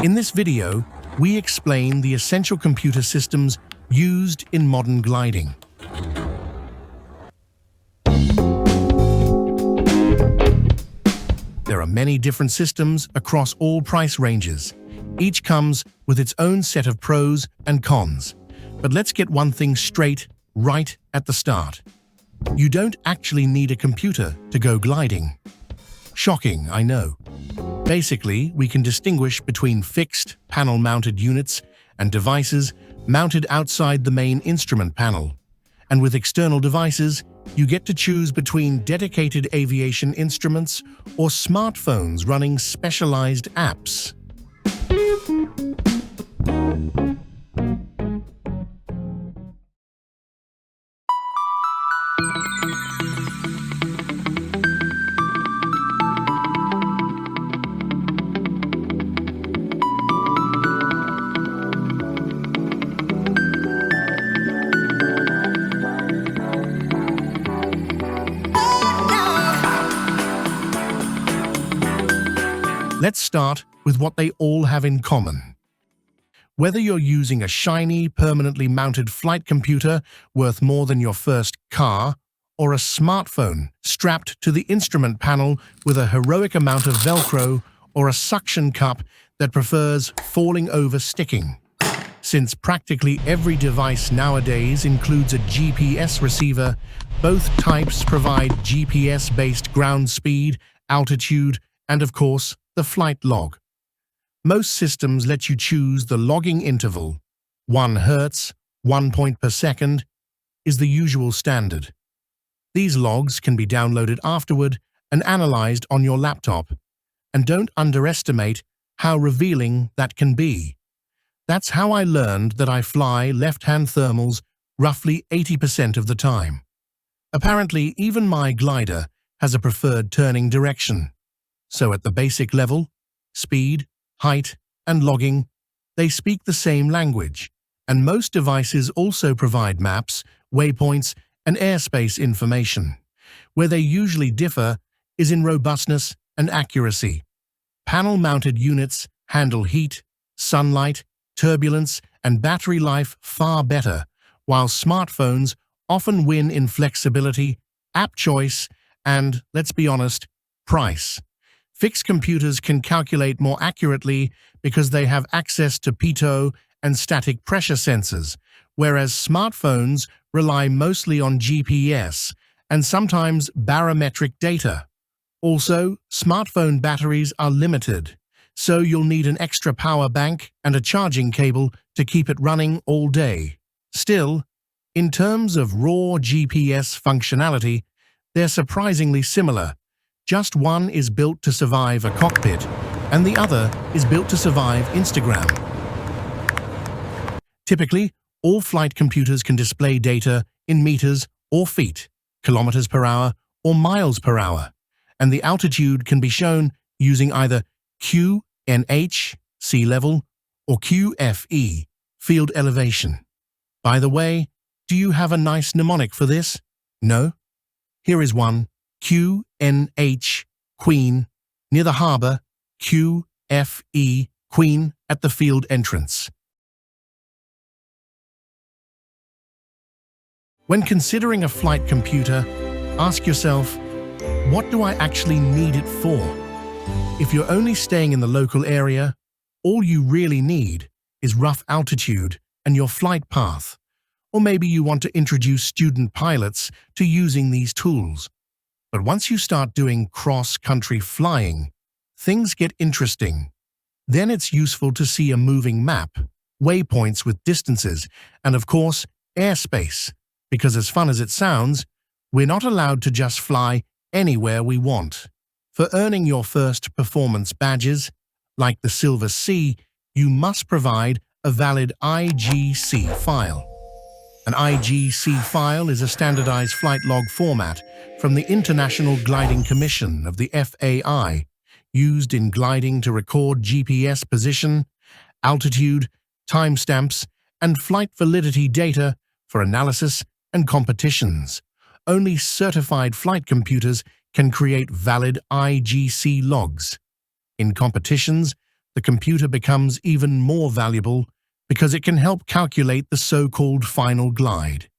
In this video, we explain the essential computer systems used in modern gliding. There are many different systems across all price ranges. Each comes with its own set of pros and cons. But let's get one thing straight right at the start. You don't actually need a computer to go gliding. Shocking, I know. Basically, we can distinguish between fixed, panel-mounted units and devices mounted outside the main instrument panel. And with external devices, you get to choose between dedicated aviation instruments or smartphones running specialized apps. Let's start with what they all have in common. Whether you're using a shiny, permanently mounted flight computer worth more than your first car, or a smartphone strapped to the instrument panel with a heroic amount of Velcro or a suction cup that prefers falling over sticking. Since practically every device nowadays includes a GPS receiver, both types provide GPS-based ground speed, altitude, and of course, the flight log. Most systems let you choose the logging interval. 1 Hz, 1 point per second, is the usual standard. These logs can be downloaded afterward and analyzed on your laptop. And don't underestimate how revealing that can be. That's how I learned that I fly left-hand thermals roughly 80% of the time. Apparently, even my glider has a preferred turning direction. So at the basic level, speed, height, and logging, they speak the same language, and most devices also provide maps, waypoints, and airspace information. Where they usually differ is in robustness and accuracy. Panel-mounted units handle heat, sunlight, turbulence, and battery life far better, while smartphones often win in flexibility, app choice, and, let's be honest, price. Fixed computers can calculate more accurately because they have access to pitot and static pressure sensors, whereas smartphones rely mostly on GPS and sometimes barometric data. Also, smartphone batteries are limited, so you'll need an extra power bank and a charging cable to keep it running all day. Still, in terms of raw GPS functionality, they're surprisingly similar. Just one is built to survive a cockpit, and the other is built to survive Instagram. Typically, all flight computers can display data in meters or feet, kilometers per hour or miles per hour, and the altitude can be shown using either QNH, sea level, or QFE, field elevation. By the way, do you have a nice mnemonic for this? No? Here is one. QNH, Queen, near the harbor, QFE, Queen, at the field entrance. When considering a flight computer, ask yourself, what do I actually need it for? If you're only staying in the local area, all you really need is rough altitude and your flight path. Or maybe you want to introduce student pilots to using these tools. But once you start doing cross-country flying, things get interesting. Then it's useful to see a moving map, waypoints with distances, and of course, airspace, because as fun as it sounds, we're not allowed to just fly anywhere we want. For earning your first performance badges, like the Silver C, you must provide a valid IGC file. An IGC file is a standardized flight log format from the International Gliding Commission of the FAI, used in gliding to record GPS position, altitude, timestamps, and flight validity data for analysis and competitions. Only certified flight computers can create valid IGC logs. In competitions, the computer becomes even more valuable because it can help calculate the so-called final glide.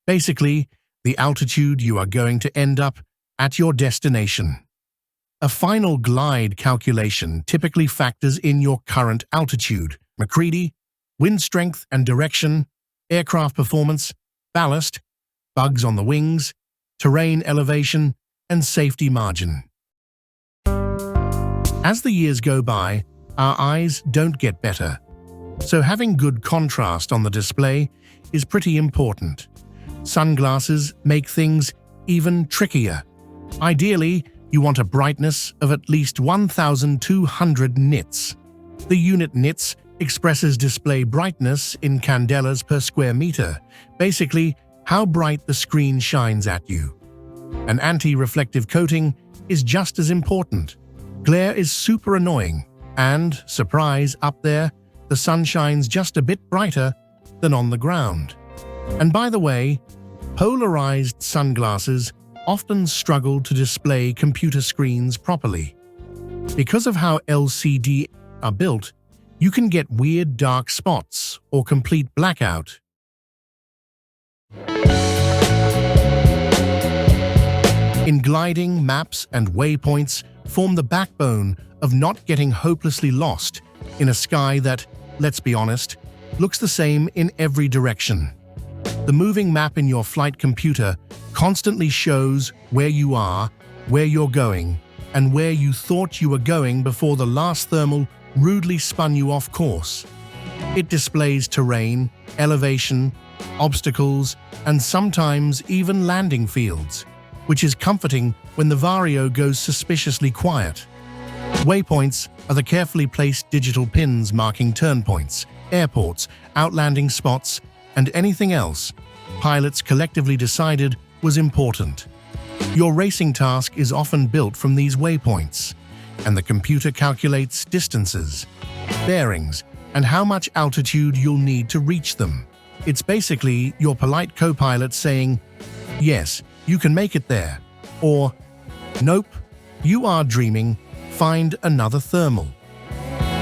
Basically, the altitude you are going to end up at your destination. A final glide calculation typically factors in your current altitude, McCready, wind strength and direction, aircraft performance, ballast, bugs on the wings, terrain elevation, and safety margin. As the years go by, our eyes don't get better, so having good contrast on the display is pretty important. Sunglasses make things even trickier. Ideally, you want a brightness of at least 1,200 nits. The unit nits expresses display brightness in candelas per square meter, basically how bright the screen shines at you. An anti-reflective coating is just as important. Glare is super annoying, and, surprise, up there, the sun shines just a bit brighter than on the ground. And by the way, polarized sunglasses often struggle to display computer screens properly. Because of how LCD are built, you can get weird dark spots or complete blackout. In gliding, maps and waypoints form the backbone of not getting hopelessly lost in a sky that, let's be honest, looks the same in every direction. The moving map in your flight computer constantly shows where you are, where you're going, and where you thought you were going before the last thermal rudely spun you off course. It displays terrain, elevation, obstacles, and sometimes even landing fields, which is comforting when the Vario goes suspiciously quiet. Waypoints are the carefully placed digital pins marking turn points, airports, outlanding spots, and anything else pilots collectively decided was important. Your racing task is often built from these waypoints, and the computer calculates distances, bearings, and how much altitude you'll need to reach them. It's basically your polite co-pilot saying, "Yes, you can make it there," or "Nope, you are dreaming, find another thermal."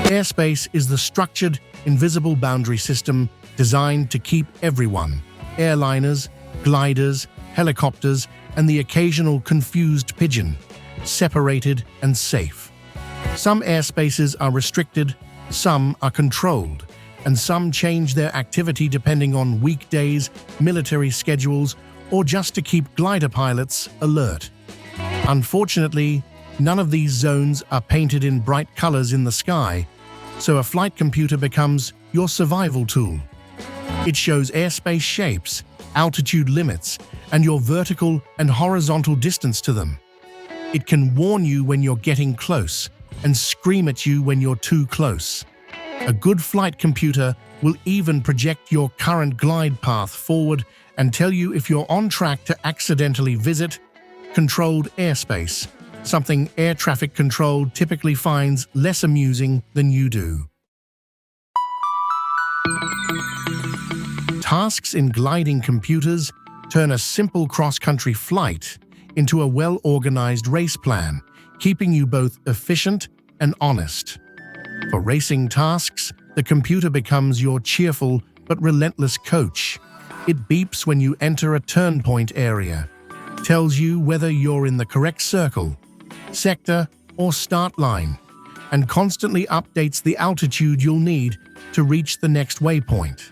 Airspace is the structured, invisible boundary system designed to keep everyone, airliners, gliders, helicopters, and the occasional confused pigeon, separated and safe. Some airspaces are restricted, some are controlled, and some change their activity depending on weekdays, military schedules, or just to keep glider pilots alert. Unfortunately, none of these zones are painted in bright colors in the sky, so a flight computer becomes your survival tool. It shows airspace shapes, altitude limits, and your vertical and horizontal distance to them. It can warn you when you're getting close and scream at you when you're too close. A good flight computer will even project your current glide path forward and tell you if you're on track to accidentally visit controlled airspace, something air traffic control typically finds less amusing than you do. Tasks in gliding computers turn a simple cross-country flight into a well-organized race plan, keeping you both efficient and honest. For racing tasks, the computer becomes your cheerful but relentless coach. It beeps when you enter a turn point area, tells you whether you're in the correct circle, sector, or start line, and constantly updates the altitude you'll need to reach the next waypoint.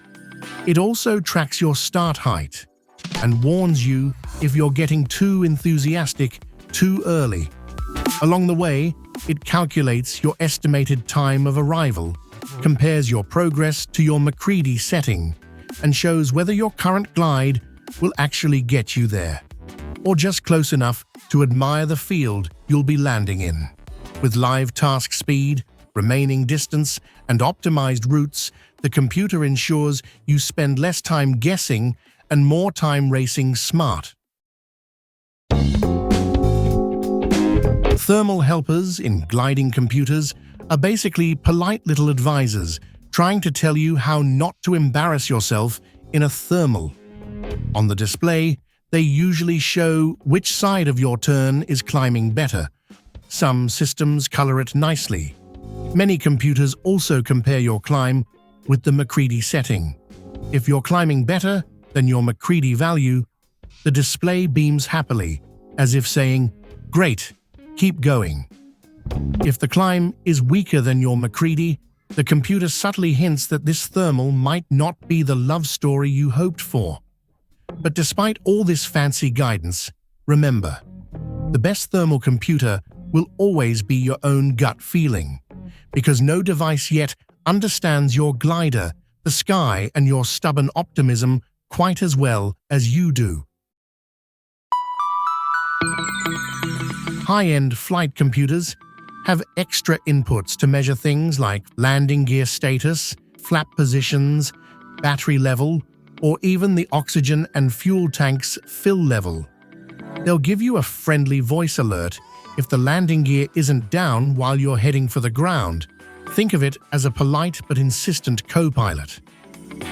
It also tracks your start height and warns you if you're getting too enthusiastic too early. Along the way, it calculates your estimated time of arrival, compares your progress to your McCready setting, and shows whether your current glide will actually get you there, or just close enough to admire the field you'll be landing in. With live task speed, remaining distance, and optimized routes, the computer ensures you spend less time guessing and more time racing smart. Thermal helpers in gliding computers are basically polite little advisors trying to tell you how not to embarrass yourself in a thermal. On the display, they usually show which side of your turn is climbing better. Some systems color it nicely. Many computers also compare your climb with the MacCready setting. If you're climbing better than your MacCready value, the display beams happily, as if saying, "Great, keep going." If the climb is weaker than your MacCready, the computer subtly hints that this thermal might not be the love story you hoped for. But despite all this fancy guidance, remember, the best thermal computer will always be your own gut feeling, because no device yet understands your glider, the sky, and your stubborn optimism quite as well as you do. High-end flight computers have extra inputs to measure things like landing gear status, flap positions, battery level, or even the oxygen and fuel tank's fill level. They'll give you a friendly voice alert if the landing gear isn't down while you're heading for the ground. Think of it as a polite but insistent co-pilot.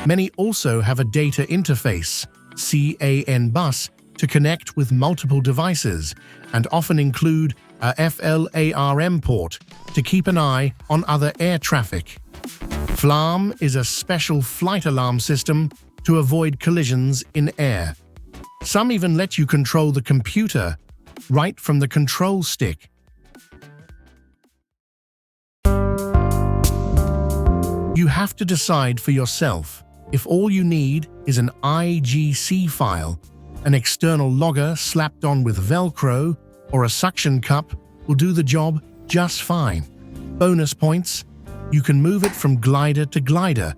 Many also have a data interface, CAN bus, to connect with multiple devices, and often include a FLARM port to keep an eye on other air traffic. FLARM is a special flight alarm system to avoid collisions in air. Some even let you control the computer right from the control stick. You have to decide for yourself if all you need is an IGC file, an external logger slapped on with Velcro, or a suction cup will do the job just fine. Bonus points: you can move it from glider to glider.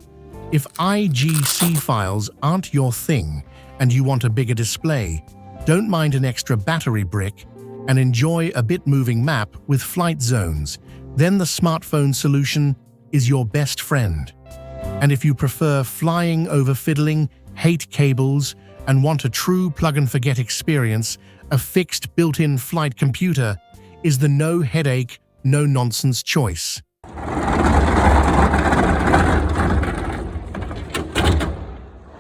If IGC files aren't your thing and you want a bigger display, don't mind an extra battery brick and enjoy a bit moving map with flight zones. Then the smartphone solution is your best friend. And if you prefer flying over fiddling, hate cables, and want a true plug-and-forget experience, a fixed built-in flight computer is the no-headache, no-nonsense choice.